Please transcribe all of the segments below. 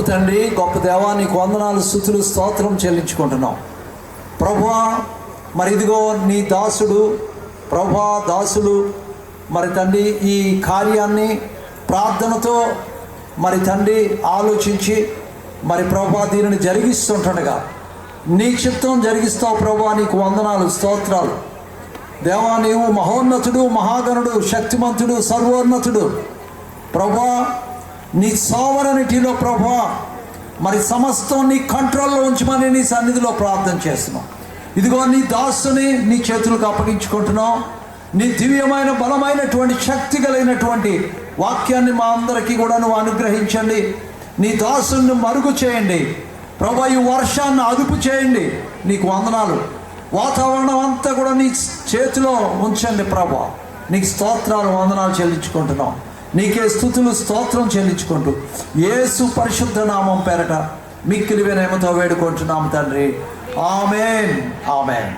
తండ్రి, గొప్ప దేవా, నీకు వందనాలు, స్తుతులు, స్తోత్రం చెల్లించుకుంటున్నాం ప్రభువా. మరి ఇదిగో నీ దాసుడు ప్రభువా, దాసులు మరి తండ్రి ఈ కార్యాన్ని ప్రార్థనతో మరి తండ్రి ఆలోచించి మరి ప్రభువా దీనిని జరిగిస్తుంటుండగా నీ చిత్తం జరిగిస్తావు ప్రభువా. నీకు వందనాలు, స్తోత్రాలు దేవా. నీవు మహోన్నతుడు, మహాగణుడు, శక్తిమంతుడు, సర్వోన్నతుడు ప్రభువా. నీ సావరణిటిలో ప్రభువా మరి సమస్తం నీ కంట్రోల్లో ఉంచమని నీ సన్నిధిలో ప్రార్థన చేస్తున్నాం. ఇదిగో నీ దాసుని నీ చేతులకు అప్పగించుకుంటున్నాం. నీ దివ్యమైన బలమైనటువంటి శక్తి కలిగినటువంటి వాక్యాన్ని మా అందరికీ కూడా నువ్వు అనుగ్రహించండి. నీ దాసుని మరుగు చేయండి ప్రభువా. ఈ వర్షాన్ని అదుపు చేయండి. నీకు వందనాలు. వాతావరణం అంతా కూడా నీ చేతిలో ఉంచండి ప్రభువా. నీకు స్తోత్రాలు, వందనాలు చెల్లించుకుంటున్నాం. నీకే స్తుతులు, స్తోత్రం చెల్లించుకుంటూ యేసు పరిశుద్ధ నామం పేరట మిక్కిలి వినయముతో వేడుకుంటున్నాం తండ్రి. ఆమేన్, ఆమేన్.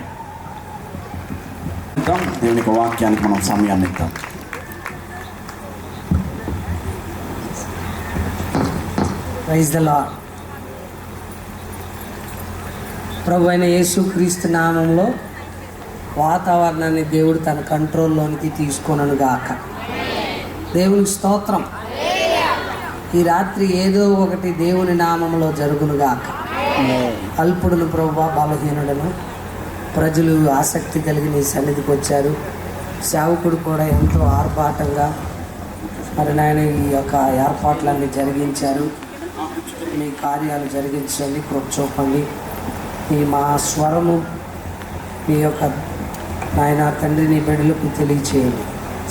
దేవుని యొక్క వాక్యానికి మనం సమయాన్ని ఇద్దాం. Praise the lord. ప్రభు అయిన యేసుక్రీస్తు నామంలో వాతావరణాన్ని దేవుడు తన కంట్రోల్లోనికి తీసుకొనను గాక. దేవునికి స్తోత్రం. ఈ రాత్రి ఏదో ఒకటి దేవుని నామంలో జరుగును గాక. అల్పుడును ప్రభువా, బలహీనుడను ప్రజలు ఆసక్తి కలిగి నీ సన్నిధికి వచ్చారు. సేవకుడు కూడా ఎంతో ఆర్భాటంగా మరి నాయన ఈ యొక్క ఏర్పాట్లన్నీ జరిగించారు. మీ కార్యాలు జరిగించండి, కృప చూపండి. ఈ మా స్వరము మీ యొక్క నాయన తండ్రి నీ బిడ్డలకు తెలియచేయండి,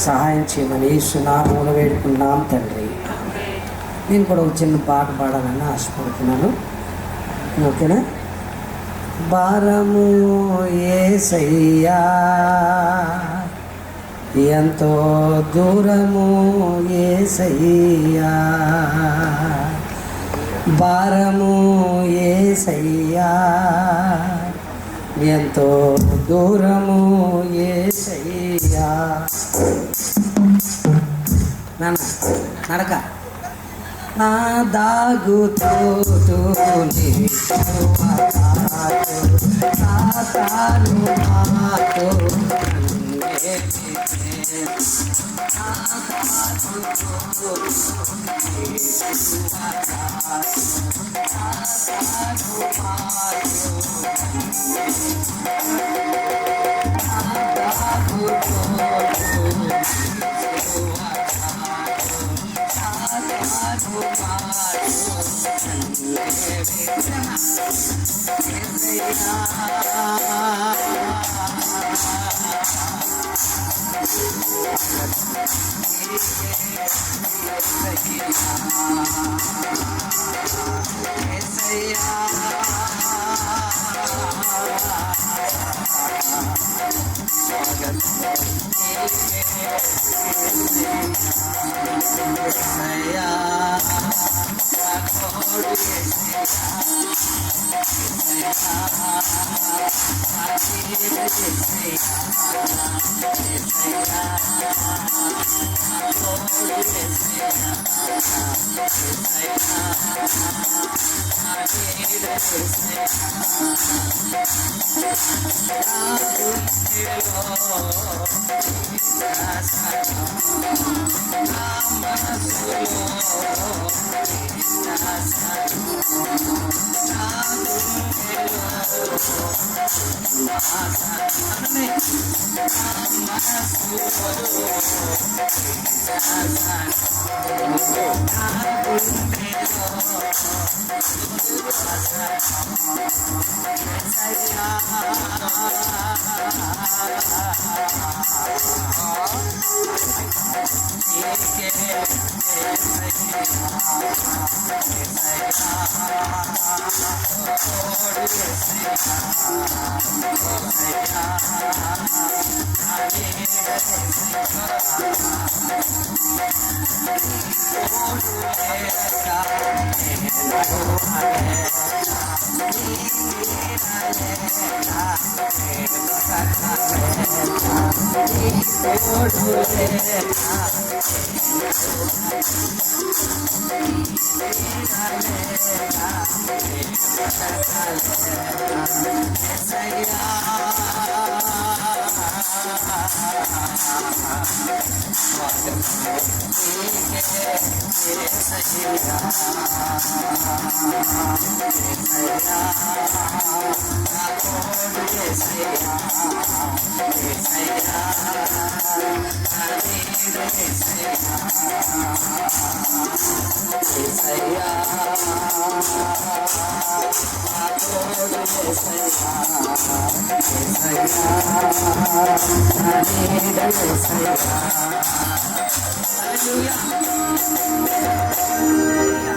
సహాయం చేయమని యేసు నామములో వేడుకున్నాం తండ్రి. నేను కూడా ఒక చిన్న పాట పాడాలని ఆశపడుతున్నాను. ఓకేనా? భారము యేసయ్యా, ఎంతో దూరము యేసయ్యా, భారము యేసయ్యా, ఎంతో దూరము యేసయ్యా. నాన్న నడక నా దాగుతోటు సాతాను మాతో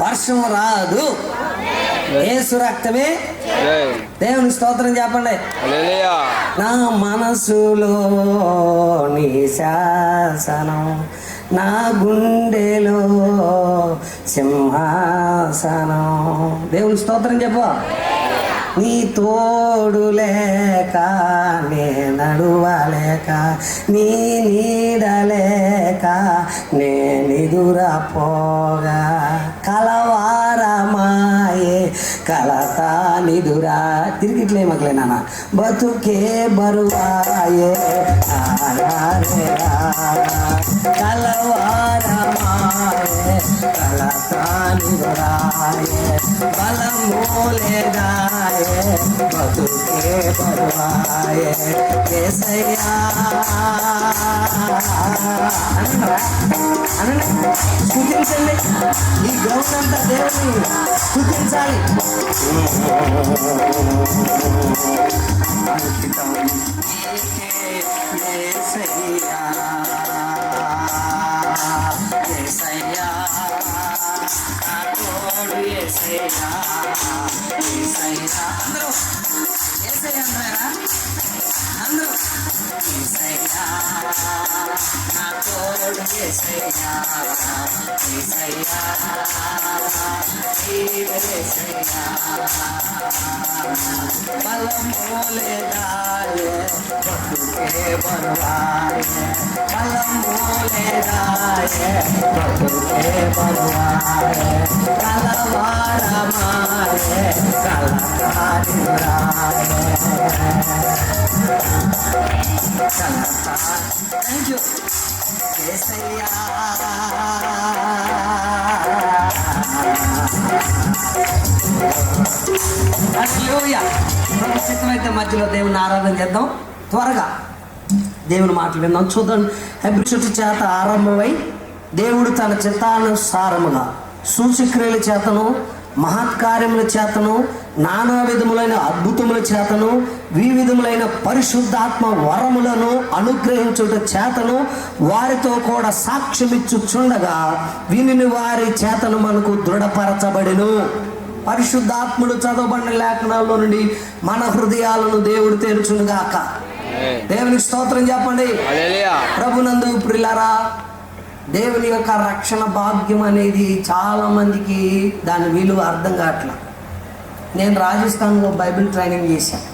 వర్షం రాదు, యేసు రక్తమే. దేవుని స్తోత్రం చెప్పండి. నా మనసులో నీ శాసనం, నా గుండెలో సింహాసనం. దేవుని స్తోత్రం చెప్పు. నీ తోడు లేక నే నడువలేక, నీ నీడ లేక నేనిదురపోగా, కలవారమాయే కలత నిదురా. తిరిగిట్లే మగలే నాన్న. బతుకే బరువాయే కలవారమాయే కలత నిదురాయే, బలమూలేదాయే బతుకే బరువాయే యేసయ్యా. స్తుతించండి. ఈ గ్రౌండ్ అంతా దేవుని స్తుతించాలి. బలమూలేదాయే బతుకే బరువాయే, బలమూలేదాయే బతుకే బరువాయే, కలవారమాయే కలకారిరాయే కలకా. థ్యాంక్ యూ యేసయ్యా. హల్లెలూయా. ప్రభు చిత్తమైతే మధ్యలో దేవుని ఆరాధన చేద్దాం. త్వరగా దేవుని మాటలు విందాం. చూద్దాం. హెబ్రీ చేత ఆరంభమై దేవుడు తన చిత్తానుసారముగా సూచక్రియల చేతను, మహత్కార్యముల చేతను, నానా విధములైన అద్భుతముల చేతను, వివిధములైన పరిశుద్ధాత్మ వరములను అనుగ్రహించుట చేతను వారితో కూడా సాక్ష్యమిచ్చుచుండగా వినిని వారి చేతను మనకు దృఢపరచబడెను. పరిశుద్ధాత్ముడు చదవబడిన లేఖనాల్లో నుండి మన హృదయాలను దేవుడు తెరుచునుగాక. దేవునికి స్తోత్రం చెప్పండి. ప్రభునందు ప్రియులారా, దేవుని యొక్క రక్షణ భాగ్యం అనేది చాలా మందికి దాని విలువ అర్థం కావట్లా. నేను రాజస్థాన్లో బైబిల్ ట్రైనింగ్ చేశాను.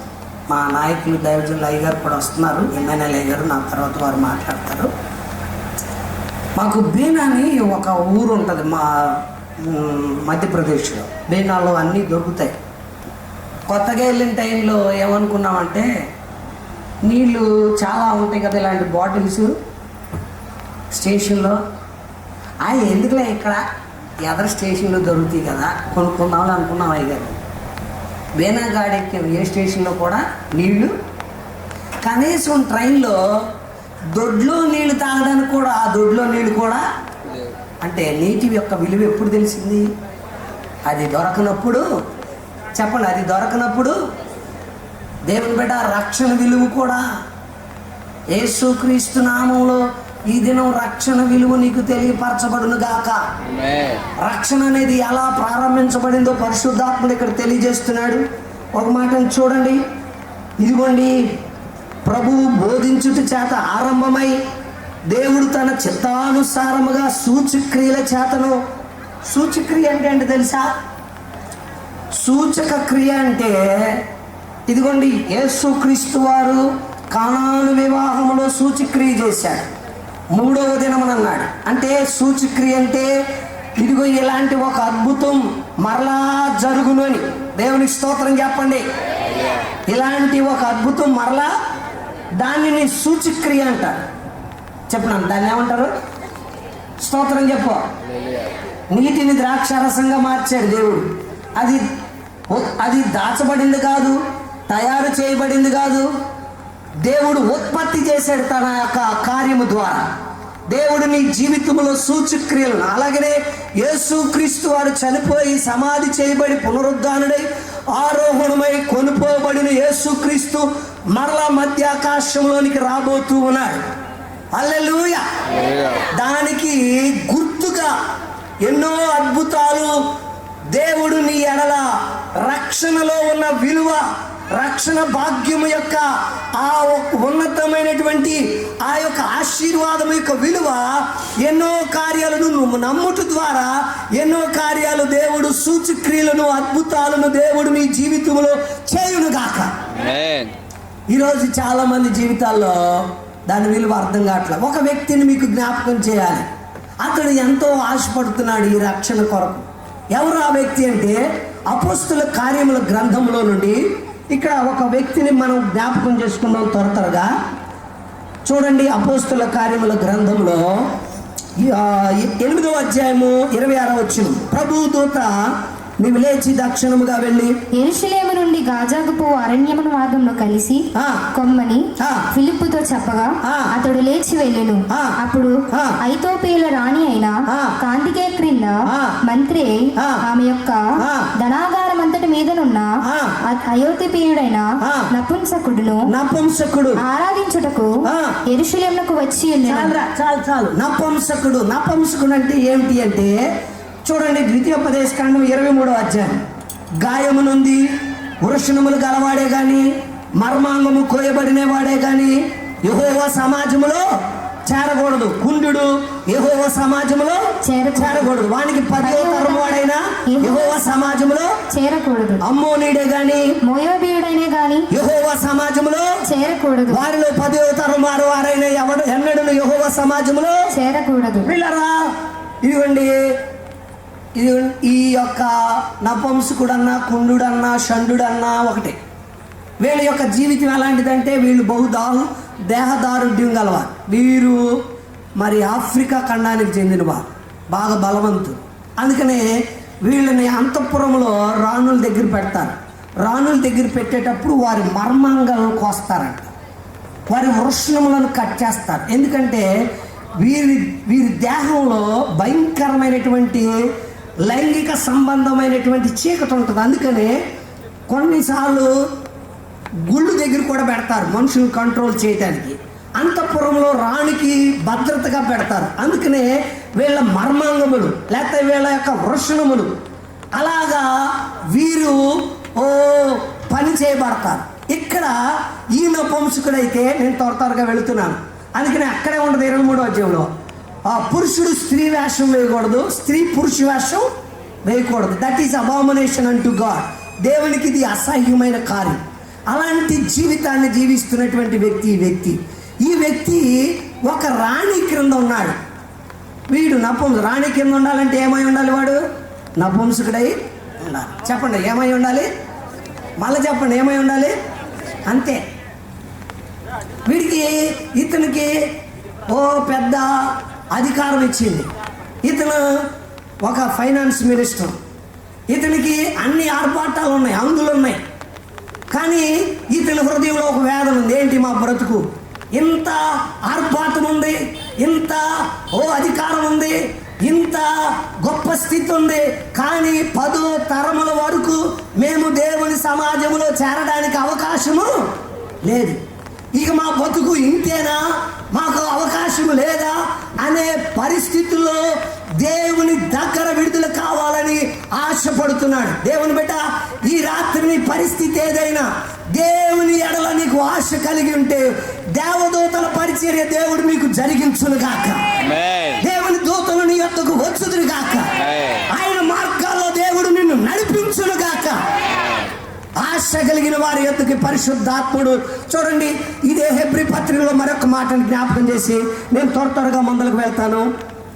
మా నాయకులు దైవజనులు అయ్యగారు కూడా వస్తున్నారు, ఎమ్మెల్యే గారు, నా తర్వాత వారు మాట్లాడతారు. మాకు బీనా అని ఒక ఊరు ఉంటుంది మా మధ్యప్రదేశ్లో. బీనాలో అన్నీ దొరుకుతాయి. కొత్తగా వెళ్ళిన టైంలో ఏమనుకున్నామంటే, నీళ్ళు చాలా ఉంటాయి కదా ఇలాంటి బాటిల్స్ స్టేషన్లో, ఎందుకులే ఇక్కడ ఎదర్ స్టేషన్లో దొరుకుతాయి కదా కొనుక్కుందామని అనుకున్నాం. అయ్యారు బీనా గాడెక్కి ఏ స్టేషన్లో కూడా నీళ్లు, కనీసం ట్రైన్లో దొడ్లో నీళ్లు తాగడానికి కూడా, ఆ దొడ్లో నీళ్ళు కూడా. అంటే నీటి యొక్క విలువ ఎప్పుడు తెలిసింది? అది దొరకనప్పుడు. చెప్పండి, అది దొరకనప్పుడు. దేవుని బిడ్డ, రక్షణ విలువ కూడా యేసుక్రీస్తు నామంలో ఈ దినం రక్షణ విలువ నీకు తెలియపరచబడును గాక. రక్షణ అనేది ఎలా ప్రారంభించబడిందో పరిశుద్ధాత్ముడు ఇక్కడ తెలియజేస్తున్నాడు. ఒక మాటను చూడండి. ఇదిగోండి, ప్రభువు బోధించుట చేత ఆరంభమై దేవుడు తన చిత్తానుసారముగా సూచక్రియల చేతను. సూచక్రియ అంటే ఏంటి తెలుసా? సూచక క్రియ అంటే ఇదిగోండి, యేసుక్రీస్తు వారు కానాను వివాహంలో సూచక్రియ చేశాడు. 3వ దినమున అన్నాడు. అంటే సూచక్రియ అంటే ఇదిగో ఇలాంటి ఒక అద్భుతం మరలా జరుగును అని దేవునికి స్తోత్రం చెప్పండి. ఇలాంటి ఒక అద్భుతం మరలా, దానిని సూచక్రియ అంటారు. చెప్పినాను దాన్ని ఏమంటారు? స్తోత్రం చెప్పు. నీటిని ద్రాక్షారసంగా మార్చాడు దేవుడు. అది దాచబడింది కాదు, తయారు చేయబడింది కాదు, దేవుడు ఉత్పత్తి చేశాడు తన యొక్క కార్యము ద్వారా. దేవుడు నీ జీవితంలో సూచక్రియలను, అలాగనే యేసుక్రీస్తు వారు చనిపోయి సమాధి చేయబడి పునరుద్ధానుడై ఆరోహణమై కొనుపోబడిన యేసుక్రీస్తు మరలా మధ్యాకాశంలోనికి రాబోతూ ఉన్నాడు. హల్లెలూయా. దానికి గుర్తుగా ఎన్నో అద్భుతాలు దేవుడు నీ ఎడల రక్షణలో ఉన్న విలువ, రక్షణ భాగ్యము యొక్క ఆ ఉన్నతమైనటువంటి ఆ యొక్క ఆశీర్వాదం యొక్క విలువ, ఎన్నో కార్యాలను నువ్వు నమ్ముట ద్వారా ఎన్నో కార్యాలు దేవుడు సూచక్రియలను, అద్భుతాలను దేవుడు నీ జీవితంలో చేయునుగాక. ఈరోజు చాలా మంది జీవితాల్లో దాని విలువ అర్థం కావట్లేదు. ఒక వ్యక్తిని మీకు జ్ఞాపకం చేయాలి. అతడు ఎంతో ఆశపడుతున్నాడు ఈ రక్షణ కొరకు. ఎవరు ఆ వ్యక్తి అంటే, అపోస్తుల కార్యముల గ్రంథంలో నుండి ఇక్కడ ఒక వ్యక్తిని మనం జ్ఞాపకం చేసుకుందాం త్వరగా. చూడండి, అపోస్తుల కార్యముల గ్రంథంలో 8వ అధ్యాయము 26వ వచనం. ప్రభు దూత నీవు లేచి దక్షిణముగా వెళ్ళి యెరూషలేము నుండి గాజాకు పోవు అరణ్యము మార్గంలో కలిసి కొమ్మని ఫిలిప్పుతో చెప్పగా అతడు లేచి వెళ్ళెను. అప్పుడు ఐతోపేయుల రాణి అయిన కాంతికే క్రింద మంత్రి ఆమె యొక్క ధనాగారం అంతటి మీదనున్న అయోతిపేయుడైన నపుంసకుడు ఆరాధించుటకు యెరూషలేమునకు వచ్చి వెళ్ళెను. చాలు. నపుంసకుడు అంటే ఏమిటి అంటే, చూడండి, ద్వితీయోపదేశకాండం 23వ అధ్యాయం. గాయము నుండి వృషణములు గలవాడే గాని, మర్మాంగము కోయబడిన వాడే గాని యెహోవా సమాజములో చేరకూడదు. కుండు యెహోవా సమాజములో చేరకూడదు. వానికి 10వ తరం వాడైనా యెహోవా సమాజములో చేరకూడదు. అమ్మోనీడే గాని, మోయాబీయుడైనే గాని యెహోవా సమాజములో చేరకూడదు. వారిలో 10వ తరం వారైనా ఎన్నడూ యెహోవా సమాజములో చేరకూడదు. వీళ్ళరా ఇదిగోండి, ఈ యొక్క నపుంసకుడన్నా, కుండుడన్నా, షండుడన్నా ఒకటే. వీళ్ళ యొక్క జీవితం ఎలాంటిదంటే, వీళ్ళు దేహదారుఢ్యం గలవారు. వీరు మరి ఆఫ్రికా ఖండానికి చెందినవారు, బాగా బలవంతులు. అందుకనే వీళ్ళని అంతఃపురంలో రాణుల దగ్గర పెడతారు. రాణుల దగ్గర పెట్టేటప్పుడు వారి మర్మాంగాలను కోస్తారంట, వారి వృషణములను కట్ చేస్తారు. ఎందుకంటే వీరి దేహంలో భయంకరమైనటువంటి లైంగిక సంబంధమైనటువంటి చీకటి ఉంటుంది. అందుకనే కొన్నిసార్లు గుళ్ళు దగ్గర కూడా పెడతారు మనుషులు కంట్రోల్ చేయడానికి. అంతఃపురంలో రాణికి భద్రతగా పెడతారు. అందుకనే వీళ్ళ మర్మాంగములు లేకపోతే వీళ్ళ యొక్క వృషణములు అలాగా వీరు పని చేయబడతారు. ఇక్కడ ఈ నపుంసకుడైతే, నేను త్వరగా వెళుతున్నాను, అందుకని అక్కడే ఉండదు 23వ అధ్యాయంలో, పురుషుడు స్త్రీ వేషం వేయకూడదు, స్త్రీ పురుష వేషం వేయకూడదు. దట్ ఈస్ అబామినేషన్ అంటూ గాడ్. దేవునికి ఇది అసహ్యమైన కార్యం. అలాంటి జీవితాన్ని జీవిస్తున్నటువంటి ఈ వ్యక్తి ఒక రాణి క్రింద ఉన్నాడు. వీడు రాణి కింద ఉండాలంటే ఏమై ఉండాలి? వాడు నపుంసకుడై ఉండాలి. చెప్పండి, ఏమై ఉండాలి? మళ్ళీ చెప్పండి, ఏమై ఉండాలి? అంతే. ఇతనికి పెద్ద అధికారం ఇచ్చింది. ఇతను ఒక ఫైనాన్స్ మినిస్టర్. ఇతనికి అన్ని ఆర్భాటాలు ఉన్నాయి, అంగులు ఉన్నాయి. కానీ ఇతని హృదయంలో ఒక వేదన ఉంది. ఏంటి? మా బ్రతుకు ఇంత ఆర్భాటం ఉంది, ఇంత అధికారం ఉంది, ఇంత గొప్ప స్థితి ఉంది, కానీ 10వ తరముల వరకు మేము దేవుని సమాజంలో చేరడానికి అవకాశము లేదు. ఇక మా బతుకు ఇంతేనా, మాకు అవకాశం లేదా అనే పరిస్థితుల్లో దేవుని దగ్గర విడుదల కావాలని ఆశపడుతున్నాడు. దేవుని బిడ్డ, ఈ రాత్రి నీ పరిస్థితి ఏదైనా దేవుని ఎడల నీకు ఆశ కలిగి ఉంటే దేవదూతల పరిచర్య దేవుడు మీకు జరిగించును గాక. దేవుని దూతలు నీ యొద్దకు వచ్చుదురు గాక. ఆయన మార్గాల్లో దేవుడు నిన్ను నడిపించును గాక. ఆశ కలిగిన వారి యొద్దకు పరిశుద్ధాత్ముడు, చూడండి, ఇదే హెబ్రీ పత్రికలో మరొక మాటను జ్ఞాపకం చేసి నేను త్వరగా ముందుకు వెళ్తాను.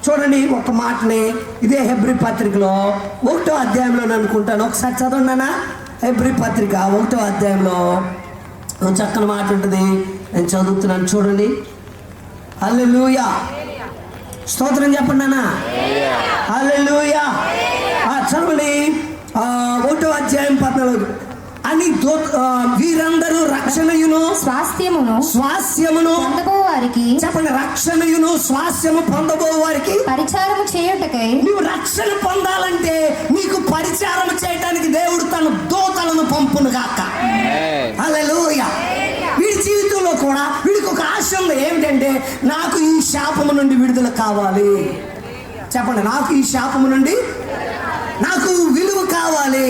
చూడండి ఒక మాటని ఇదే హెబ్రీ పత్రికలో 1వ అధ్యాయంలో అనుకుంటాను, ఒకసారి చదవండి. హెబ్రీ పత్రిక 1వ అధ్యాయంలో చక్కని మాట ఉంటుంది, నేను చదువుతున్నాను చూడండి. హల్లెలూయా, స్తోత్రం చెప్పండి అన్న. హల్లెలూయా. చదవండి 1వ అధ్యాయం 14. అని వీరందరూ రక్షణయును స్వాస్థ్యమును పొందబోవారికి, చెప్పండి, రక్షణయును స్వాస్థ్యము పొందబోవారికి పరిచారము చేయుటకై. నువ్వు రక్షణ పొందాలంటే నీకు పరిచారం చేయడానికి దేవుడు తన దూతలను పంపును గాక. హల్లెలూయా. వీడి జీవితంలో కూడా వీడికి ఒక ఆశ ఉంది, ఏమిటంటే నాకు ఈ శాపము నుండి విడుదల కావాలి. చెప్పండి, నాకు ఈ శాపము నుండి నాకు విలువ కావాలి,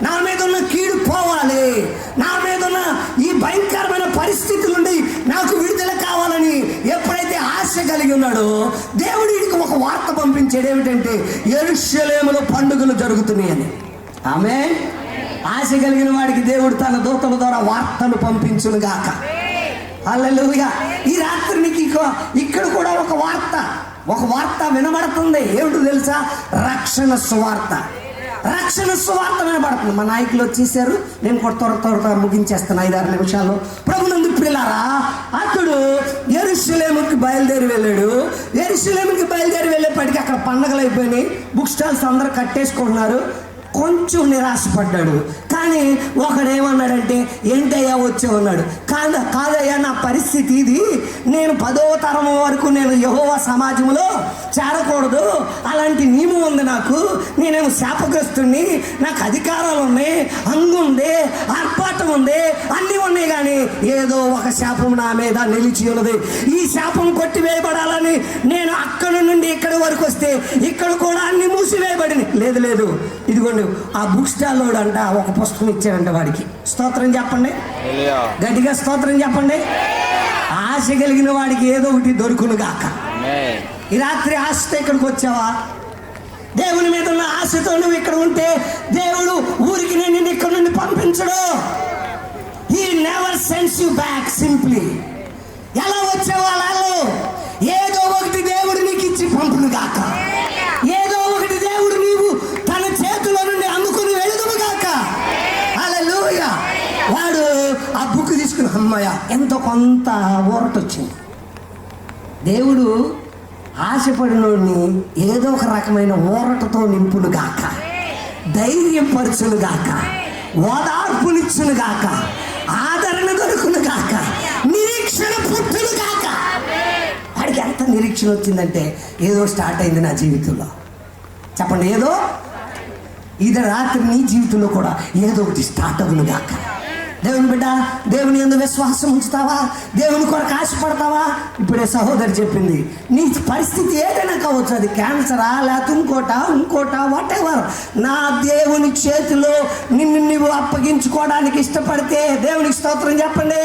నా మీద ఉన్న కీడు పోవాలి, నా మీద ఉన్న ఈ భయంకరమైన పరిస్థితుల నుండి నాకు విడుదల కావాలని ఎప్పుడైతే ఆశ కలిగి ఉన్నాడో దేవుడు వీడికి ఒక వార్త పంపించాడు, ఏమిటంటే యెరూషలేములో పండుగలు జరుగుతున్నాయని. ఆమేన్. ఆశ కలిగిన వాడికి దేవుడు తన దూతల ద్వారా వార్తను పంపించును గాక. హల్లెలూయా. ఈ రాత్రి నీకు ఇక్కడ కూడా ఒక వార్త వినబడుతుంది. ఏమిటో తెలుసా? రక్షణ సువార్త. రక్షణ సువార్త వినబడుతుంది. మా నాయకులు వచ్చేసారు, నేను కూడా త్వర ముగించేస్తాను 5-6 నిమిషాల్లో. ప్రభునందు ప్రియులారా, అతడు యెరూషలేముకి బయలుదేరి వెళ్ళాడు. యెరూషలేముకి బయలుదేరి వెళ్ళేప్పటికీ అక్కడ పండగలు అయిపోయినాయి, బుక్ స్టాల్స్ అందరూ కట్టేసుకుంటున్నారు. కొంచెం నిరాశపడ్డాడు. కానీ ఒకడేమన్నాడంటే, ఏంటయ్యా వచ్చావన్నాడు. కాదయ్యా, నా పరిస్థితి ఇది, నేను 10వ తరం వరకు నేను యెహోవా సమాజంలో చేరకూడదు, అలాంటి నియమం ఉంది నాకు, నేనేమో శాపగ్రస్తుని, నాకు అధికారాలు ఉన్నాయి, హంగు ఉంది, ఆర్పాటం ఉంది, అన్నీ ఉన్నాయి, కానీ ఏదో ఒక శాపం నా మీద నిలిచి ఉన్నది. ఈ శాపం కొట్టివేయబడాలని నేను అక్కడి నుండి ఇక్కడి వరకు వస్తే ఇక్కడ కూడా అన్ని మూసివేయబడింది. లేదు, ఇదిగోండి ఆ బుక్ స్టాల్ అంట ఒక పుస్తకం ఇచ్చాడంట వాడికి. స్తోత్రం చెప్పండి, గట్టిగా స్తోత్రం చెప్పండి. ఆశ కలిగిన వాడికి ఏదో ఒకటి దొరుకును గాక. ఈ రాత్రి ఆశతో ఇక్కడికి వచ్చావా? దేవుని మీద ఉన్న ఆశతో నువ్వు ఇక్కడ ఉంటే దేవుడు ఊరికి నేను ఇక్కడ నుండి పంపించడు. He never sends you back simply. ఎలా వచ్చావా ఏదో ఒకటి దేవుడు నీకు ఇచ్చి పంపును గాక. ఏదో ఒకటి దేవుడు నీవు తన చేతిలో నుండి అందుకుని వెళుదును గాక. హల్లెలూయా. వాడు ఆ బుక్ తీసుకుని అమ్మయ్య ఎంతో కొంత ఊరట వచ్చింది. దేవుడు ఆశపడినోడిని ఏదో ఒక రకమైన ఊరటతో నింపును గాక, ధైర్యపరచును గాక, ఓదార్పునిచ్చును గాక, ఆదరణ దొరుకును గాక, నిరీక్షణ పుట్టును గాక. వాడికి ఎంత నిరీక్షణ వచ్చిందంటే ఏదో స్టార్ట్ అయింది నా జీవితంలో. చెప్పండి, ఏదో ఇది రాత్రి నీ జీవితంలో కూడా ఏదో ఒకటి స్టార్ట్ అవ్వను గాక. దేవుని బిడ్డ, దేవుని యందు విశ్వాసం ఉంచుతావా? దేవుని కొరకు ఆశపడతావా? ఇప్పుడే సహోదరి చెప్పింది, నీ పరిస్థితి ఏదైనా కావచ్చు, అది క్యాన్సరా లేకపోతే ఇంకోట వాట్ ఎవర్, నా దేవుని చేతిలో నిన్ను నువ్వు అప్పగించుకోవడానికి ఇష్టపడితే దేవునికి స్తోత్రం చెప్పండి.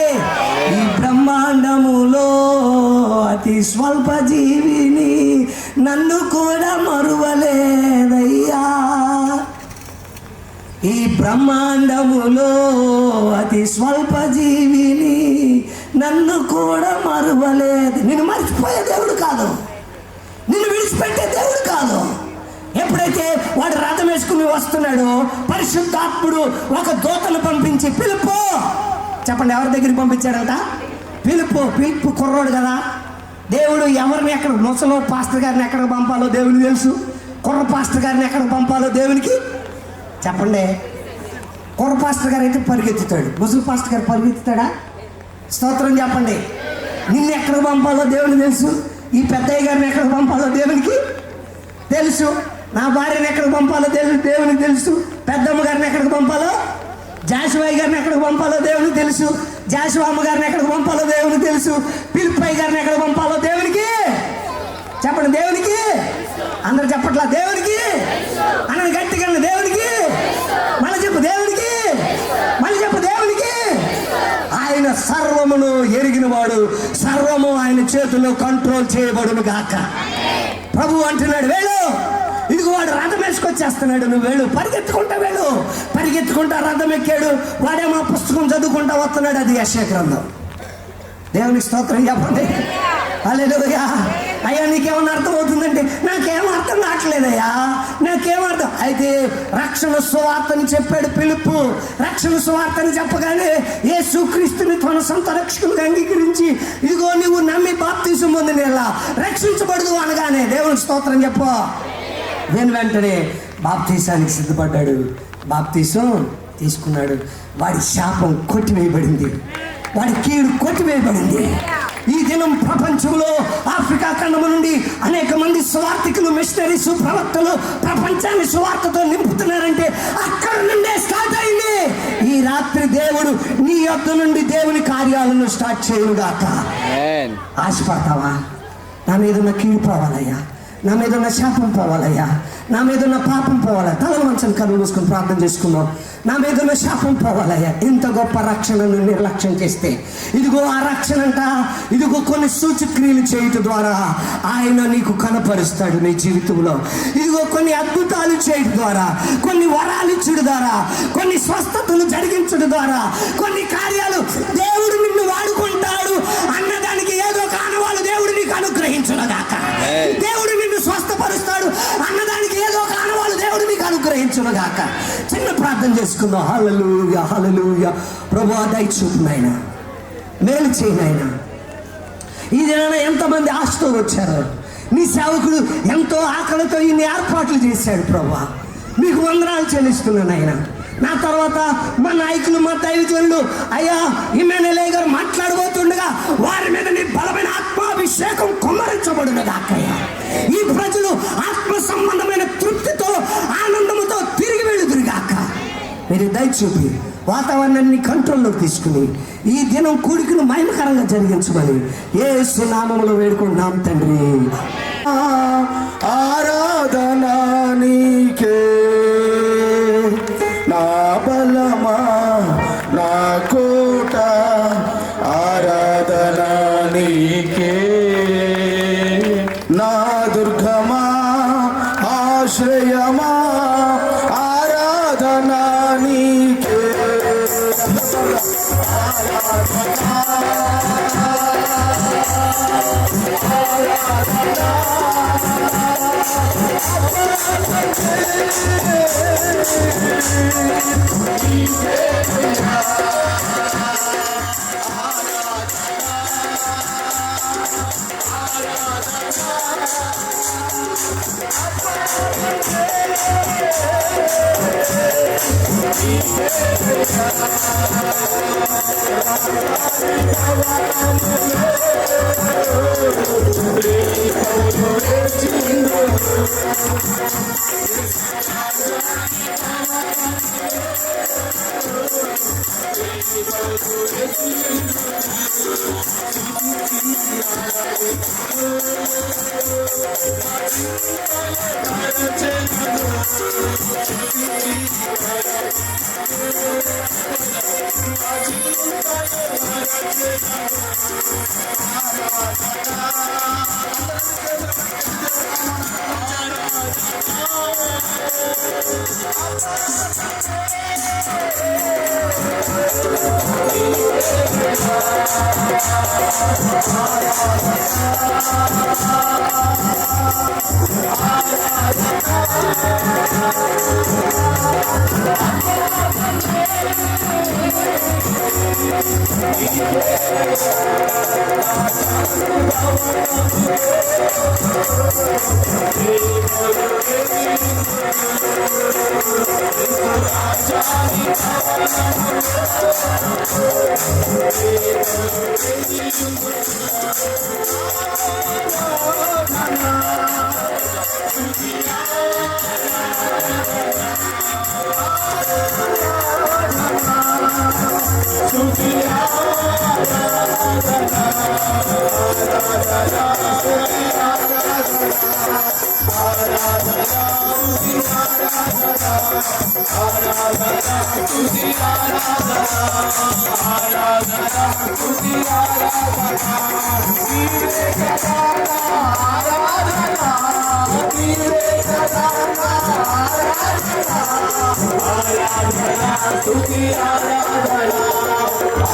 ఈ బ్రహ్మాండములో అతి స్వల్ప జీవిని నన్ను కూడా మరువలేదయ్యా. ఈ బ్రహ్మాండములో అతి స్వల్ప జీవిని నన్ను కూడా మరువలేదు. నిన్ను మర్చిపోయే దేవుడు కాదు, నిన్ను విడిచిపెట్టే దేవుడు కాదు. ఎప్పుడైతే వాడు రథం వేసుకుని వస్తున్నాడో పరిశుద్ధాత్ముడు ఒక దూతను పంపించి, పిలుపు, చెప్పండి ఎవరి దగ్గరికి పంపించాడంట? పిలుపు కుర్రోడు కదా. దేవుడు ఎవరిని ఎక్కడ, ముసలో పాస్టర్ గారిని ఎక్కడికి పంపాలో దేవునికి తెలుసు, కుర్ర పాస్టర్ గారిని ఎక్కడికి పంపాలో దేవునికి చెప్పండి. కుర్ర పాస్టర్ గారు అయితే పరిగెత్తుతాడు, ముసలి పాస్టర్ గారు పరిగెత్తుతాడా? స్తోత్రం చెప్పండి. నిన్ను ఎక్కడికి పంపాలో దేవునికి తెలుసు, ఈ పెద్దయ్య గారిని ఎక్కడికి పంపాలో దేవునికి తెలుసు, నా భార్యను ఎక్కడికి పంపాలో దేవునికి తెలుసు, పెద్దమ్మ గారిని ఎక్కడికి పంపాలో, జాషువాయి గారిని ఎక్కడికి పంపాలో దేవునికి తెలుసు, జాషువమ్మ గారిని ఎక్కడికి పంపాలో దేవునికి తెలుసు, పిలిపయ్య గారిని ఎక్కడికి పంపాలో దేవునికి చెప్పండి. దేవునికి అందరు చెప్పట్లా? దేవునికి అన్నది గట్టిగా, దేవునికి మళ్ళీ చెప్పు, దేవునికి మళ్ళీ చెప్పు, దేవునికి. ఆయన సర్వమును ఎరిగిన వాడు, సర్వము ఆయన చేతుల్లో కంట్రోల్ చేయబడును గాక. ప్రభు అంటున్నాడు, వెళ్ళు, ఇదిగో వాడు రథం వేసుకొచ్చేస్తున్నాడు, నువ్వు వెళ్ళు, పరిగెత్తుకుంటా రథం ఎక్కాడు. వాడేమో పుస్తకం చదువుకుంటా వస్తున్నాడు, అది యెషయా గ్రంథం. దేవునికి స్తోత్రం చెప్పండి. హల్లెలూయా. అయ్యా నీకేమన్నా అర్థమవుతుందంటే నాకేం అర్థం కావట్లేదయ్యా, నాకేం అర్థం. అయితే రక్షణ సువార్తని చెప్పాడు పిలుపు. రక్షణ సువార్తని చెప్పగానే యేసుక్రీస్తుని తన సొంత రక్షకులుగా అంగీకరించి ఇదిగో నువ్వు నమ్మి బాప్తిసం పొందిన ఎలా రక్షించబడదు అనగానే దేవుని స్తోత్రం చెప్పు. వెంటనే బాప్తీసానికి సిద్ధపడ్డాడు. బాప్తీసం తీసుకున్నాడు. వాడి శాపం కొట్టివేయబడింది, వాడి కీడు కొట్టివేయబడింది. ఈ దినం ప్రపంచంలో ఆఫ్రికా ఖండము నుండి అనేక మంది సువార్థికులు, మిషనరీస్, ప్రవక్తలు ప్రపంచాన్ని సువార్తతో నింపుతున్నారంటే అక్కడ నుండే స్టార్ట్ అయింది. ఈ రాత్రి దేవుడు నీ యొద్ద నుండి దేవుని కార్యాలను స్టార్ట్ చేయనుగాక. ఆశపడతావా? నా మీద ఉన్న కీడు పోవాలయ్యా, నా మీద ఉన్న శాపం పోవాలయ్యా, నా మీద ఉన్న పాపం పోవాలా. తల మంచం కళ్ళు మూసుకొని ప్రార్థన చేసుకుందాం. నా మీద ఉన్న శాపం పోవాలయ్యా. ఇంత గొప్ప రక్షణను నిర్లక్ష్యం చేస్తే ఇదిగో ఆ రక్షణ అంట, ఇదిగో కొన్ని సూచక్రియలు చేయటం ద్వారా ఆయన నీకు కనపరుస్తాడు నీ జీవితంలో. ఇదిగో కొన్ని అద్భుతాలు చేయడం ద్వారా, కొన్ని వరాలు ఇచ్చడం ద్వారా, కొన్ని స్వస్థతలు జరిగించడం ద్వారా, కొన్ని కార్యాలు దేవుడు నిన్ను వాడుకుంటాడు అన్నదానికి ఏదో కానవాళ్ళు దేవుడు నీకు అనుగ్రహించుగాక. దేవుడు నిన్ను స్వస్థపరుస్తాడు అన్నదానికి ఏదో కానవాళ్ళు దేవుడు నీకు అనుగ్రహించుగాక. చిన్న ప్రార్థన చేసుకుందాం. హల్లెలూయా, హల్లెలూయా. ప్రభువా దయచూపు నాయనా, మేలు చేయి నాయనా. ఈ దినాన ఎంతమంది ఆశతో వచ్చారు. నీ సేవకుడు ఎంతో ఆకలితో ఇన్ని ఏర్పాట్లు చేశాడు. ప్రభువా మీకు వందనాలు చెల్లిస్తున్నాను ఆయన. నా తర్వాత మా నాయకులు, మా దైవజనులు అయ్యా ఇమ్మానుయేల్ గారు మాట్లాడబోతుండగా వారి మీద నీ బలమైన ఆత్మాభిషేకం కుమ్మరించబడునగాకయ్యా. ఈ ప్రజలు ఆత్మ సంబంధమైన తృప్తితో, ఆనందముతో తిరిగి వెళ్ళుదురుగాక. మీరు దయచూపి వాతావరణాన్ని కంట్రోల్లోకి తీసుకుని ఈ దినం కూడికను మహిమకరంగా జరిగించమని యేసు నామములో వేడుకుంటున్నాం తండ్రి. ఆరాధన నీకే నా బలమా, నా కోట. ఆరాధన నీకే నా దుర్గమా, ఆశ్రయమా. ఆరాధన నీకే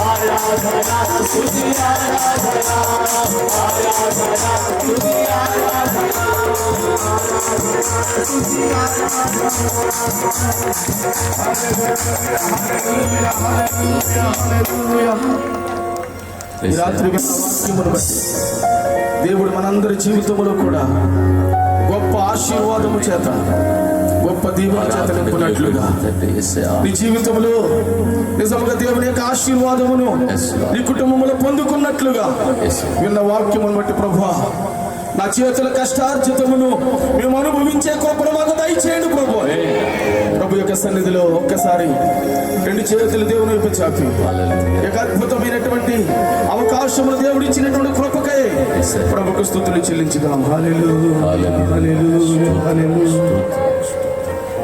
ఆరాధన ఈ రాత్రి వాక్యమును బట్టి దేవుడు మనందరి జీవితంలో కూడా గొప్ప ఆశీర్వాదము చేత, గొప్ప దీవెన చేత నింపునట్లుగా నీ జీవితంలో నిజంగా దేవుని యొక్క ఆశీర్వాదమును నీ కుటుంబంలో పొందుకున్నట్లుగా విన్న వాక్యమును బట్టి ప్రభువా, నా చేతుల కష్టార్జితమును మేము అనుభవించే కృపను మాకు దయచేయండి ప్రభు. ప్రభు యొక్క సన్నిధిలో ఒక్కసారి రెండు చేతులు దేవుని వైపు చాపి యొక్క అద్భుతమైనటువంటి అవకాశములు దేవుడు ఇచ్చినటువంటి కృపకై ప్రభుకు స్తుతులు చెల్లించుదాం. Hallelujah, hallelujah, hallelujah.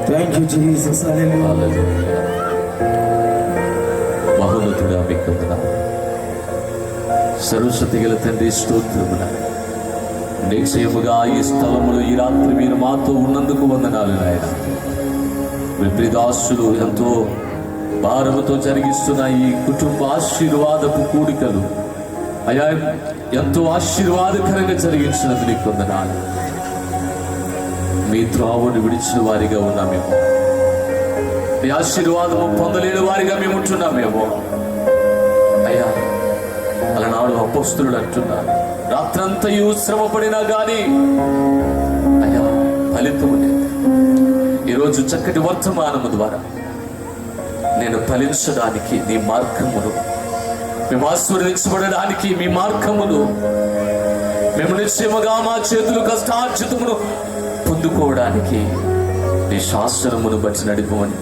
Thank you Jesus. Hallelujah. మహోన్నతుడా మీకు వందనాలు. సర్వశక్తి గల తండ్రి స్తోత్రములు. నిశ్చయముగా ఈ స్థలములో ఈ రాత్రి మీరు మాతో ఉన్నందుకు వందనాలు నాయన. మీ ప్రియదాసులు ఎంతో భారముతో జరిగిస్తున్న ఈ కుటుంబ ఆశీర్వాదపు కూడికలు అయా ఎంతో ఆశీర్వాదకరంగా జరిగించినందుకు నీకు వందనాలు. మీ త్రోవను విడిచిన వారిగా ఉన్నామేమో, మీ ఆశీర్వాదము పొందలేని వారిగా మేము ఉంటున్నామేమో అయ్యా. అలనాడు అపోస్తలుడు అంటున్నారు, రాత్రంతయు శ్రమ పడినా గాని అయ్యా ఫలితము లేదు. ఈరోజు చక్కటి వర్తమానము ద్వారా నేను ఫలించడానికి నీ మార్గమును, మేము ఆశీర్వదించబడడానికి మీ మార్గమును, మేము నిశ్చయముగా మా చేతులు కష్టార్జితమును పొందుకోవడానికి నీ శాస్త్రమును బట్టి నడిపమని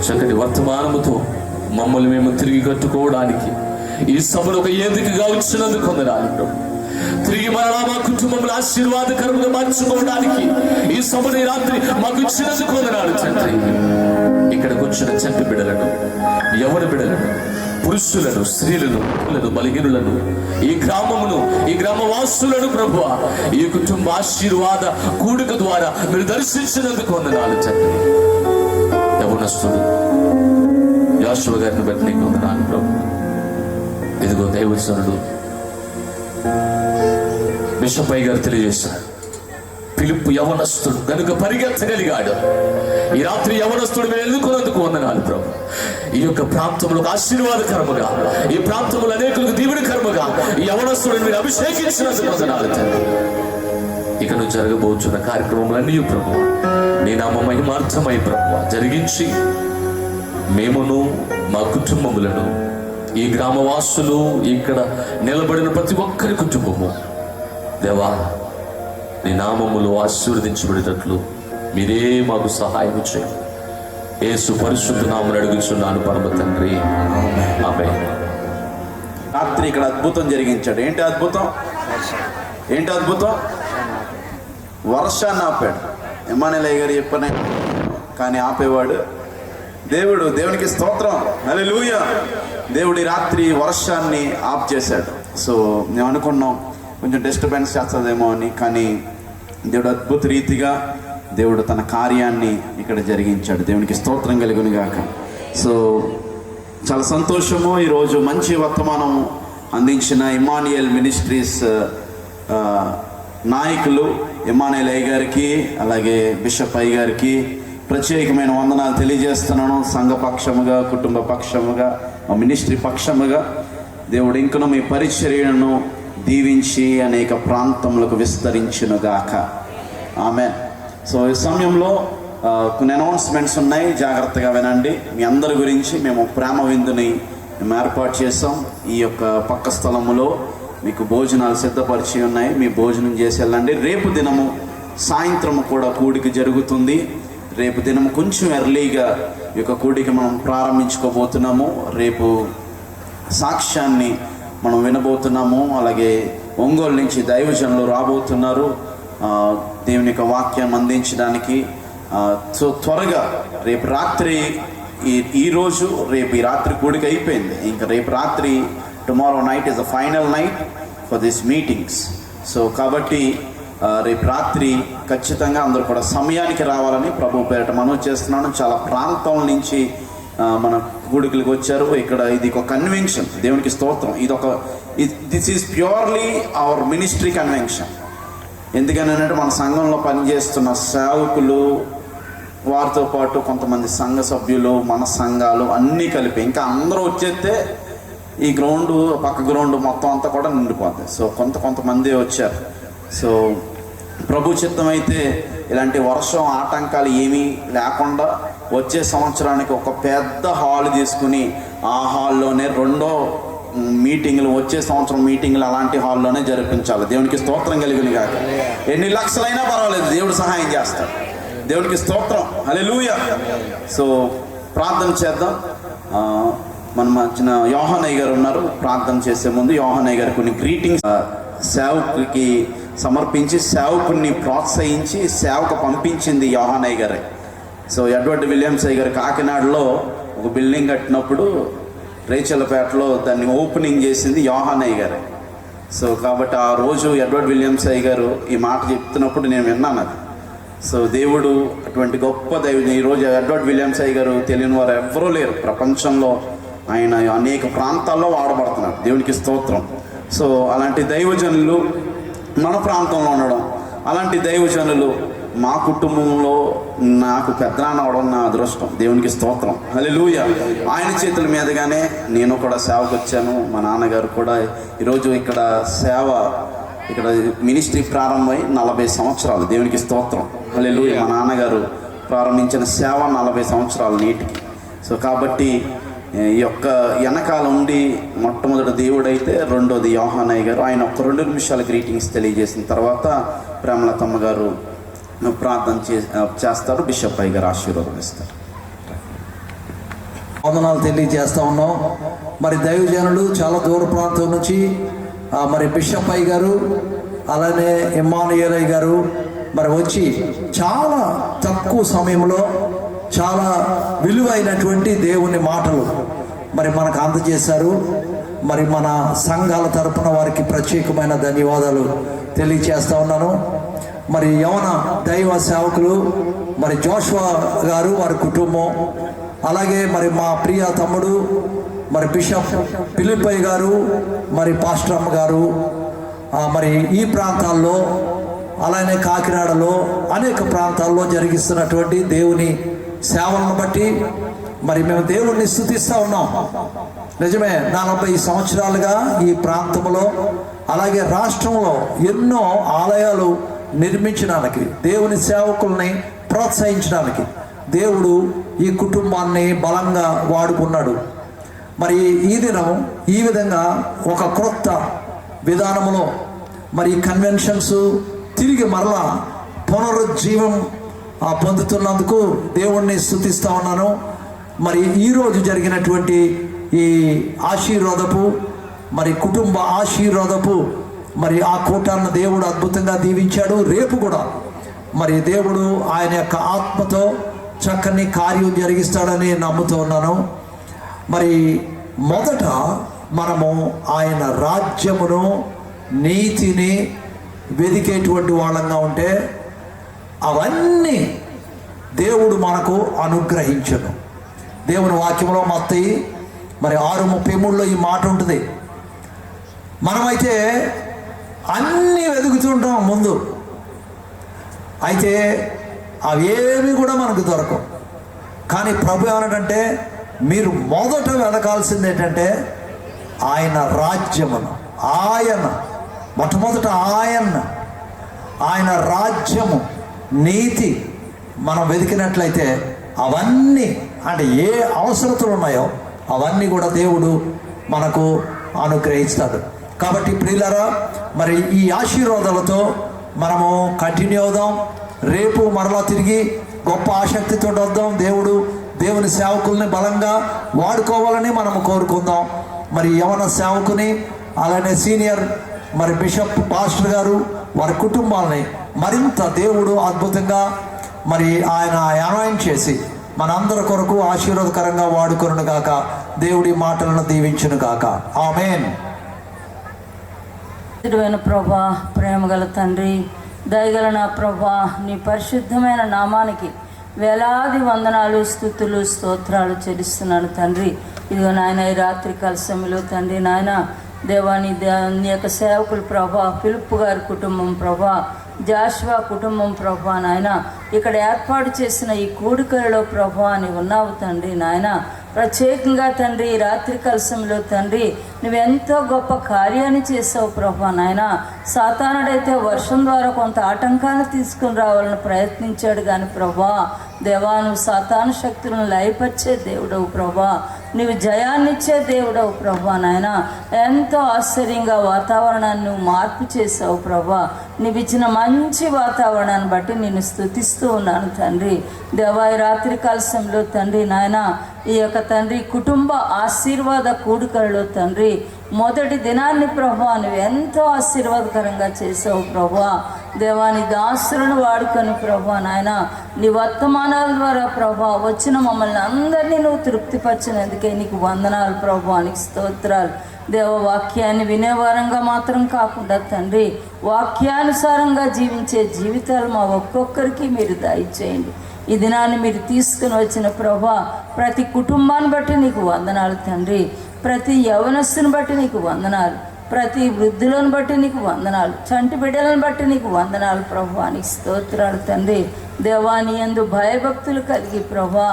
చక్కటి వర్తమానముతో మమ్మల్ని మేము తిరిగి కట్టుకోవడానికి ఈ సభను ఒక ఏదికగా ఉంచినందుకు వందనాలు ప్రభు. తిరిగి మరలా మా కుటుంబంలో ఆశీర్వాదకరంగా మార్చుకోవడానికి ఈ సభని రాత్రి మాకు ఇచ్చినందుకు వందనాలు తండ్రి. ఇక్కడికి వచ్చిన చంటి బిడ్డలను, యవన బిడ్డలను, పురుషులను, స్త్రీలను, బలహీనులను, ఈ గ్రామమును, ఈ గ్రామవాసులను ప్రభు ఈ కుటుంబ ఆశీర్వాద కూడిక ద్వారా మీరు దర్శించినందుకు వందనాలు తండ్రి. యవనస్తుడు యోషువ గారిని బట్టి నీకు వందనాలు ప్రభు. ఇదిగో దైవజనుడు బిషప్ గారు తెలియజేశారు, పిలుపు యవనస్తుడు కనుక పరిగెత్తగలిగాడు. ఈ రాత్రి యవనస్తుడు మేము ఎన్నుకున్నందుకు వందనాలు ప్రభు. ఈ యొక్క ప్రాంతంలో ఆశీర్వాదకరముగా, ఈ ప్రాంతంలో అనేకులకు దీవెనకరముగా ఈ యవనస్తుడిని మీరు అభిషేకించినందుకు వందనాలు తండ్రి. ఇక నుంచి జరగబోతున్న కార్యక్రమములన్నీ ప్రభు నీ నామ మహిమార్థమై ప్రభు జరిగించి మేమును మా కుటుంబములను, ఈ గ్రామవాసులు, ఇక్కడ నిలబడిన ప్రతి ఒక్కరి కుటుంబము దేవా నీ నామములు ఆశీర్వదించబడేటట్లు మీరే మాకు సహాయం చేయండి. యేసు పరిశుద్ధ నామమున అడుగుచున్నాను పరమ తండ్రి, ఆమేన్. రాత్రి ఇక్కడ అద్భుతం జరిగించాడు. ఏంటి అద్భుతం? ఏంటి అద్భుతం? వర్షాన్ని ఆపాడు. ఎమ్మానుయేలయ్య గారు చెప్పనే కానీ ఆపేవాడు దేవుడు. దేవునికి స్తోత్రం, హల్లెలూయా. దేవుడి రాత్రి వర్షాన్ని ఆఫ్ చేశాడు. సో మేము అనుకున్నాం కొంచెం డిస్టర్బెన్స్ చేస్తుందేమో అని, కానీ దేవుడు అద్భుత రీతిగా దేవుడు తన కార్యాన్ని ఇక్కడ జరిగించాడు. దేవునికి స్తోత్రం కలుగును గాక. సో చాలా సంతోషము. ఈరోజు మంచి వర్తమానం అందించిన ఇమ్మాన్యుయల్ మినిస్ట్రీస్ నాయకులు ఎమ్మానుయేలయ్య గారికి, అలాగే బిషప్ అయ్య గారికి ప్రత్యేకమైన వందనాలు తెలియజేస్తున్నాను. సంఘ పక్షముగా, కుటుంబ పక్షముగా, మినిస్ట్రీ పక్షముగా దేవుడు ఇంకను మీ పరిచర్యను దీవించి అనేక ప్రాంతములకు విస్తరించునుగాక. ఆమేన్. సో ఈ సమయంలో కొన్ని అనౌన్స్మెంట్స్ ఉన్నాయి, జాగ్రత్తగా వినండి. మీ అందరి గురించి మేము ప్రేమ విందుని మేము ఏర్పాటు చేసాం. ఈ యొక్క పక్క స్థలములో మీకు భోజనాలు సిద్ధపరిచి ఉన్నాయి, మీ భోజనం చేసి వెళ్ళండి. రేపు దినము సాయంత్రం కూడా కూడిక జరుగుతుంది. రేపు దినం కొంచెం ఎర్లీగా ఈ యొక్క కూడిక మనం ప్రారంభించుకోబోతున్నాము. రేపు సాక్ష్యాన్ని మనం వినబోతున్నాము. అలాగే ఒంగోలు నుంచి దైవజనులు రాబోతున్నారు దేవుని యొక్క వాక్యాన్ని అందించడానికి. సో త్వరగా రేపు రాత్రి ఈరోజు రేపు ఈ రాత్రి కూడిక అయిపోయింది. ఇంకా రేపు రాత్రి tomorrow night is the final night for this meetings. So కాబట్టి రేపు రాత్రి ఖచ్చితంగా అందరూ కూడా సమయానికి రావాలని ప్రభు పేరిట మనవి చేస్తున్నాను. చాలా ప్రాంతం నుంచి మన కూడికలకు వచ్చారు. ఇక్కడ ఇది ఒక కన్వెన్షన్, దేవునికి స్తోత్రం. This is purely hour ministry convention. ఎందుకని అంటే మన సంఘంలో పనిచేస్తున్న సేవకులు, వారితో పాటు కొంతమంది సంఘ సభ్యులు, మన సంఘాలు అన్నీ కలిపి ఇంకా అందరూ వచ్చేస్తే ఈ గ్రౌండ్, పక్క గ్రౌండ్ మొత్తం అంతా కూడా నిండిపోతుంది. సో కొంతమంది వచ్చారు. సో ప్రభు చిత్తం అయితే ఇలాంటి వర్షం ఆటంకాలు ఏమీ లేకుండా వచ్చే సంవత్సరానికి ఒక పెద్ద హాల్ తీసుకుని ఆ హాల్లోనే రెండో మీటింగ్లు, వచ్చే సంవత్సరం మీటింగ్లు అలాంటి హాల్లోనే జరిపించాలి. దేవునికి స్తోత్రం కలిగిన కాక. ఎన్ని లక్షలైనా పర్వాలేదు, దేవుడు సహాయం చేస్తాడు. దేవునికి స్తోత్రం, హల్లెలూయా. సో ప్రార్థన చేద్దాం. మన మధ్యన యోహానయ్య గారు ఉన్నారు. ప్రార్థన చేసే ముందు యోహానయ్య గారు కొన్ని గ్రీటింగ్స్ సేవకుడికి సమర్పించి, సేవకుడిని ప్రోత్సహించి సేవకు పంపించింది యోహానయ్య గారే. సో ఎడ్వర్డ్ విలియమ్స్ అయ్య గారు కాకినాడలో ఒక బిల్డింగ్ కట్టినప్పుడు రేచలపేటలో దాన్ని ఓపెనింగ్ చేసింది యోహానయ్య గారే. సో కాబట్టి ఆ రోజు ఎడ్వర్డ్ విలియమ్స్ అయ్య గారు ఈ మాట చెప్తున్నప్పుడు నేను విన్నాను అది. సో దేవుడు అటువంటి గొప్ప దైవుడు. ఈరోజు ఎడ్వర్డ్ విలియమ్స్ అయ్య గారు తెలియని వారు ఎవరూ లేరు ప్రపంచంలో. ఆయన అనేక ప్రాంతాల్లో వాడబడుతున్నాడు. దేవునికి స్తోత్రం. సో అలాంటి దైవజనులు మన ప్రాంతంలో ఉండడం, అలాంటి దైవజనులు మా కుటుంబంలో నాకు పెద్దనాన్న అవడం నా అదృష్టం. దేవునికి స్తోత్రం, హల్లెలూయా. ఆయన చేతుల మీదుగానే నేను కూడా సేవకు వచ్చాను. మా నాన్నగారు కూడా ఈరోజు ఇక్కడ మినిస్ట్రీ ప్రారంభమై 40 సంవత్సరాలు. దేవునికి స్తోత్రం, హల్లెలూయా. మా నాన్నగారు ప్రారంభించిన సేవ 40 సంవత్సరాలు నీటికి. సో కాబట్టి ఈ యొక్క వెనకాల ఉండి మొట్టమొదటి దేవుడైతే, రెండోది యోహానయ్య గారు. ఆయన ఒక 2 నిమిషాల గ్రీటింగ్స్ తెలియజేసిన తర్వాత ప్రేమలతమ్మ గారు ప్రార్థన చేస్తారు. బిషప్ అయ్య గారు ఆశీర్వాదం ఇస్తారు. వందనాలు తెలియజేస్తా ఉన్నాం. మరి దైవజనులు చాలా దూర ప్రాంతం నుంచి మరి బిషప్ అయ్య గారు, అలానే ఇమ్మానుయేల్ అయ్య గారు మరి వచ్చి చాలా తక్కువ సమయంలో చాలా విలువైనటువంటి దేవుని మాటలు మరి మనకు అందజేశారు. మరి మన సంఘాల తరపున వారికి ప్రత్యేకమైన ధన్యవాదాలు తెలియజేస్తా ఉన్నాను. మరి యవన దైవ సేవకులు మరి జోషువా గారు, వారి కుటుంబం, అలాగే మరి మా ప్రియ తమ్ముడు మరి బిషప్ ఫిలిప్పయ్య గారు, మరి పాస్టర్ అమ్మ గారు, మరి ఈ ప్రాంతాల్లో అలానే కాకినాడలో అనేక ప్రాంతాల్లో జరిగిస్తున్నటువంటి దేవుని సేవలను బట్టి మరి మేము దేవుణ్ణి స్తుతిస్తూ ఉన్నాం. నిజమే, 40 సంవత్సరాలుగా ఈ ప్రాంతంలో అలాగే రాష్ట్రంలో ఎన్నో ఆలయాలు నిర్మించడానికి, దేవుని సేవకుల్ని ప్రోత్సహించడానికి దేవుడు ఈ కుటుంబాన్ని బలంగా వాడుకున్నాడు. మరి ఈ దినం ఈ విధంగా ఒక క్రొత్త విధానంలో మరి కన్వెన్షన్స్ తిరిగి మరలా పునరుజ్జీవం పొందుతున్నందుకు దేవుణ్ణి స్తుతిస్తూ ఉన్నాను. మరి ఈరోజు జరిగినటువంటి ఈ ఆశీర్వాదపు మరి కుటుంబ ఆశీర్వాదపు మరి ఆ కూటాన్ని దేవుడు అద్భుతంగా దీవించాడు. రేపు కూడా మరి దేవుడు ఆయన యొక్క ఆత్మతో చక్కని కార్యం జరిగిస్తాడని నమ్ముతూ ఉన్నాను. మరి మొదట మనము ఆయన రాజ్యమును, నీతిని వెదికేటువంటి వాళ్ళంగా ఉంటే అవన్నీ దేవుడు మనకు అనుగ్రహించను. దేవుని వాక్యంలో మత్తయి మరి 6:33 ఈ మాట ఉంటుంది. మనమైతే అన్నీ వెతుకుతుంటాం ముందు, అయితే అవేమి కూడా మనకు దొరకవు. కానీ ప్రభు ఏమన్నాడంటే, మీరు మొదట వెతకాల్సింది ఏంటంటే ఆయన రాజ్యమును, మొట్టమొదట ఆయన రాజ్యము, నీతి మనం వెతికినట్లయితే అవన్నీ అంటే ఏ అవసరతలు ఉన్నాయో అవన్నీ కూడా దేవుడు మనకు అనుగ్రహిస్తాడు. కాబట్టి ప్రియులారా, మరి ఈ ఆశీర్వాదాలతో మనము కంటిన్యూ అవుదాం. రేపు మరలా తిరిగి గొప్ప ఆసక్తితో వద్దాం. దేవుని సేవకుల్ని బలంగా వాడుకోవాలని మనము కోరుకుందాం. మరి యవన సేవకుని, అలానే సీనియర్ మరి బిషప్ పాస్టర్ గారు, వారి కుటుంబాలని మరింత దేవుడు అద్భుతంగా మరి ఆయన అనాయింట్ చేసి మనందరి కొరకు ఆశీర్వాదకరంగా వాడుకొనును గాక. దేవుడి మాటలను దీవించును గాక. ఆమేన్. ప్రభా, ప్రేమగల తండ్రి, దయగల నా ప్రభా, నీ పరిశుద్ధమైన నామానికి వేలాది వందనాలు, స్తుతులు, స్తోత్రాలు చెల్లిస్తున్నాను తండ్రి. ఇదిగో నాయన ఈ రాత్రి కాల సమయంలో తండ్రి నాయన దేవాని నీ యొక్క సేవకులు ప్రభా, ఫిలిప్పు గారి కుటుంబం ప్రభా, జాషువా కుటుంబం ప్రభా నాయన ఇక్కడ ఏర్పాటు చేసిన ఈ కూడికలలో ప్రభా అని ఉన్నావు తండ్రి నాయన. ప్రత్యేకంగా తండ్రి ఈ రాత్రి కలశంలో తండ్రి నువ్వెంతో గొప్ప కార్యాన్ని చేసావు ప్రభా నాయన. సాతానుడైతే వర్షం ద్వారా కొంత ఆటంకాన్ని తీసుకుని రావాలని ప్రయత్నించాడు కానీ ప్రభా దేవా నువ్వు సాతాను శక్తులను లయపరిచే దేవుడవు ప్రభా, నువ్వు జయాన్నిచ్చే దేవుడవు ప్రభా నాయన. ఎంతో ఆశ్చర్యంగా వాతావరణాన్ని నువ్వు మార్పు చేసావు ప్రభా. నువ్వు ఇచ్చిన మంచి వాతావరణాన్ని బట్టి నేను స్తుతిస్తూ ఉన్నాను తండ్రి. దేవా ఈ రాత్రి కలశంలో తండ్రి నాయన ఈ యొక్క తండ్రి కుటుంబ ఆశీర్వాద కూడికలలో తండ్రి మొదటి దినాన్ని ప్రభా నువ్వు ఎంతో ఆశీర్వాదకరంగా చేసావు ప్రభా. దేవాని దాసులను వాడుకొని ప్రభా నాయన నీ వర్తమానాల ద్వారా ప్రభా వచ్చిన మమ్మల్ని అందరినీ నువ్వు తృప్తిపరిచినందుకే నీకు వందనాలు ప్రభా, నీకు స్తోత్రాలు. దేవ వాక్యాన్ని వినేవారంగా మాత్రం కాకుండా తండ్రి వాక్యానుసారంగా జీవించే జీవితాలు మా ఒక్కొక్కరికి మీరు దయచేయండి. ఈ దినాన్ని మీరు తీసుకుని వచ్చిన ప్రభా ప్రతి కుటుంబాన్ని బట్టి నీకు వందనాలు తండ్రి, ప్రతి యవనస్తుని బట్టి నీకు వందనాలు, ప్రతి వృద్ధులను బట్టి నీకు వందనాలు, చంటి బిడ్డలను బట్టి నీకు వందనాలు ప్రభా, నీకు స్తోత్రాలు తండ్రి. దేవాని యందు భయభక్తులు కలిగి ప్రభా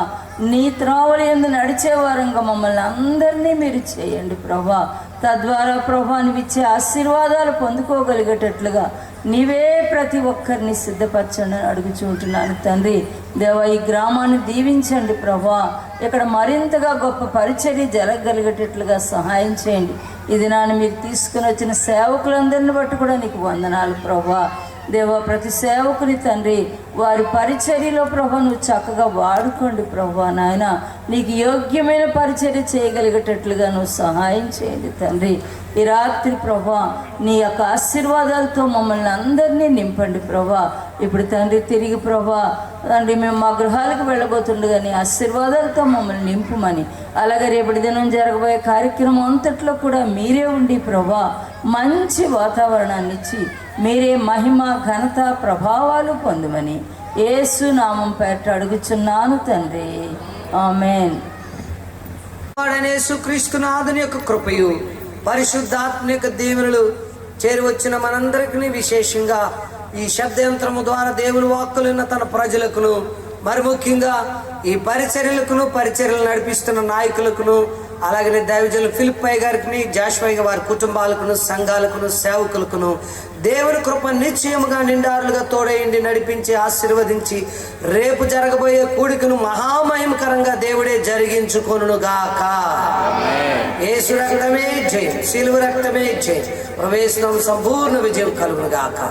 నీ త్రోవల యందు నడిచే వారంగా మమ్మల్ని అందరినీ మీరు చేయండి ప్రభా. తద్వారా ప్రభా నీవిచ్చే ఆశీర్వాదాలు పొందుకోగలిగేటట్లుగా నీవే ప్రతి ఒక్కరిని సిద్ధపరచండి అని అడుగుచుంటున్నాను తండ్రి. దేవా ఈ గ్రామాన్ని దీవించండి ప్రభా, ఇక్కడ మరింతగా గొప్ప పరిచర్య జరగగలిగేటట్లుగా సహాయం చేయండి. ఈ దినాన్ని మీరు తీసుకుని వచ్చిన సేవకులందరిని బట్టి కూడా నీకు వందనాలు ప్రభా. దేవా ప్రతి సేవకుని తండ్రి వారి పరిచర్యలో ప్రభా నువ్వు చక్కగా వాడుకోండి ప్రభా నాయన. నీకు యోగ్యమైన పరిచర్య చేయగలిగేటట్లుగా నువ్వు సహాయం చేయండి తండ్రి. ఈ రాత్రి ప్రభా నీ యొక్క ఆశీర్వాదాలతో మమ్మల్ని అందరినీ నింపండి ప్రభా. ఇప్పుడు తండ్రి తిరిగి ప్రభా తండ్రి మేము మా గృహాలకు వెళ్ళబోతుండగా నీ ఆశీర్వాదాలతో మమ్మల్ని నింపుమని, అలాగే రేపటి దినం జరగబోయే కార్యక్రమం అంతట్లో కూడా మీరే ఉండి ప్రభా మంచి వాతావరణాన్ని ఇచ్చి మీరే మహిమ ఘనత ప్రభావాలు పొందమని యేసు నామం పేరిట అడుగుచున్నాను తండ్రి, ఆమేన్. యేసుక్రీస్తునాథుని యొక్క కృపయు పరిశుద్ధాత్మ యొక్క దీవెనలు చేరువచ్చిన మనందరికీ విశేషంగా ఈ శబ్దయంత్రము ద్వారా దేవుని వాక్కులున్న తన ప్రజలకును మరి ముఖ్యంగా ఈ పరిచర్యలు నడిపిస్తున్న నాయకులకును అలాగనే దైవజనులు ఫిలిప్ గారికి, జాషువా వారి కుటుంబాలకును, సంఘాలకును, సేవకులకును దేవుని కృప నిశ్చయముగా నిండారులుగా తోడైండి నడిపించి ఆశీర్వదించి రేపు జరగబోయే కూడికను మహామహిమకరంగా దేవుడే జరిగించుకొనుగాక. యేసు రక్తమే జయం, శిలువ రక్తమే జయం. ప్రవేశం సంపూర్ణ విజయం కలుగునుగాక.